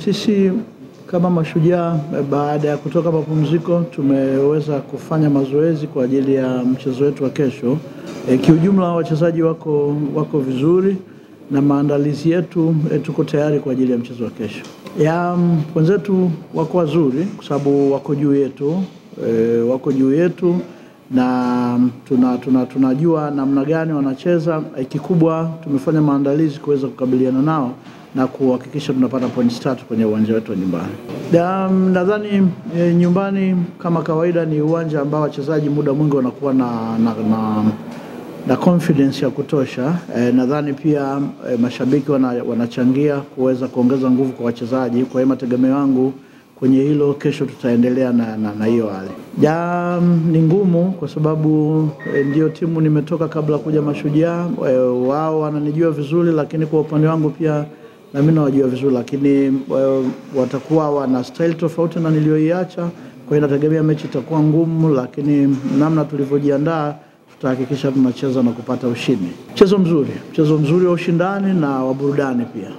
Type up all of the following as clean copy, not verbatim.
Sisi kama Mashujaa baada ya kutoka mapumziko tumeweza kufanya mazoezi kwa ajili ya mchezo wetu wa kesho. Kiujumla wachezaji wako vizuri na maandalizi yetu tuko tayari kwa ajili ya mchezo wa kesho. Wenzetu wako wazuri kwa sababu wako juu yetu na tunajua namna gani wanacheza. Kikubwa tumefanya maandalizi kuweza kukabiliana nao na kuhakikisha tunapata points 3 kwenye uwanja wetu wa nyumbani. Nadhani nyumbani kama kawaida ni uwanja ambao wachezaji muda mwingi wanakuwa na confidence ya kutosha. Nadhani pia mashabiki wanachangia kuweza kuongeza nguvu kwa wachezaji. Kwa hiyo mategemeo yangu kwenye hilo kesho tutaendelea na hiyo hali. Ni ngumu kwa sababu ndio timu nimetoka kabla kuja Mashujaa. Wao wananijua vizuri, lakini kwa upande wangu pia na mimi nawajua vizuri, lakini watakuwa wana style tofauti na nilioiacha. Kwa hiyo nategemea mechi itakuwa ngumu, lakini namna tulivyojiandaa tutahakikisha tunacheza na kupata ushindi. Mchezo mzuri wa ushindani na wa burudani pia.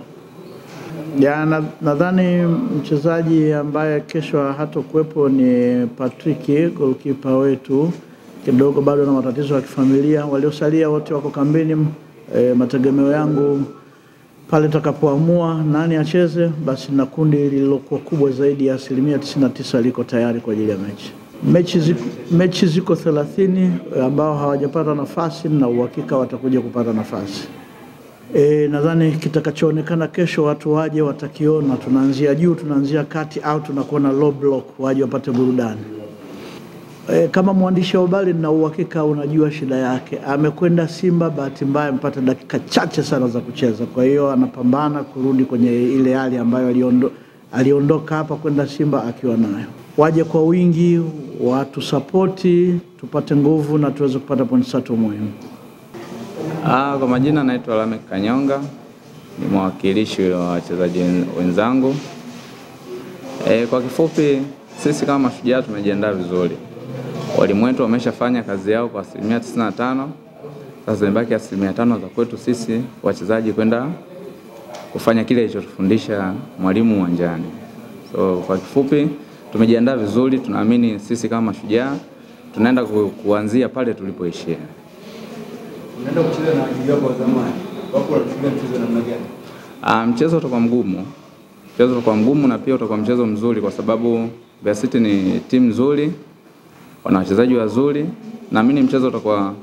Nadhani mchezaji ambaye kesho hatakuwepo ni Patrick, goalkeeper wetu. Kidogo bado na matatizo ya kifamilia. Waliosalia wote wako kambini. Mategemeo yangu pale takapoamua nani acheze, basi na kundi lililokuwa kubwa zaidi ya 99% liko tayari kwa ajili ya mechi. Mechi ziko 30 ambao hawajapata nafasi na uhakika watakuja kupata nafasi. Nadhani kitakachoonekana kesho watu waje watakiona. Tunaanzia juu, tunaanzia kati au tunakuwa na low block, waje wapate burudani. Kama mwandishi wa habari na uhakika unajua shida yake. Amekwenda Simba, bahati mbaya amepata dakika chache sana za kucheza. Kwa hiyo anapambana kurudi kwenye ile hali ambayo aliondoka hapa kwenda Simba akiwa nayo. Waje kwa wingi, watu supporti, tupate nguvu na tuweze kupata points 3 muhimu. Kwa majina naitwa Lamek Kanyonga, ni mwakilishi wa wachezaji wenzangu. Kwa kifupi, sisi kama Mashujaa tumejiandaa vizuri. Walimu wetu wameshafanya kazi yao kwa 95%. Sasa zimebaki 5% za kwetu sisi wachezaji kwenda kufanya kile alichotufundisha mwalimu uwanjani. So kwa kifupi tumejiandaa vizuri, tunaamini sisi kama Mashujaa tunaenda kuanzia pale tulipoishia. Unaenda kucheza na wachezaji wako wa zamani. Wapo wanachukulia mchezo namna gani? Mchezo utakuwa mgumu. Mchezo utakuwa mgumu na pia utakuwa mchezo mzuri kwa sababu Mbeya City ni timu nzuri, wana wachezaji wazuri, na mimi mchezo utakuwa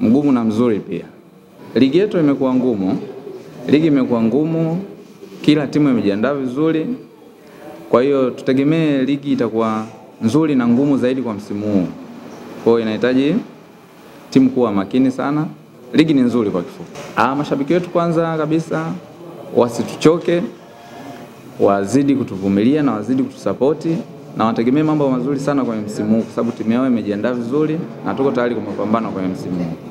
mgumu na mzuri pia. Ligi yetu imekuwa ngumu. Ligi imekuwa ngumu, kila timu imejiandaa vizuri. Kwa hiyo tutegemee ligi itakuwa nzuri na ngumu zaidi kwa msimu huu. Kwa hiyo inahitaji timu kuwa makini sana. Ligi ni nzuri kwa kifupi. Mashabiki wetu kwanza kabisa wasituchoke, wazidi kutuvumilia na wazidi kutusapoti na wategemee mambo mazuri sana kwenye msimu huu kwa sababu timu yao imejiandaa vizuri na tuko tayari kwa mapambano kwenye msimu huu.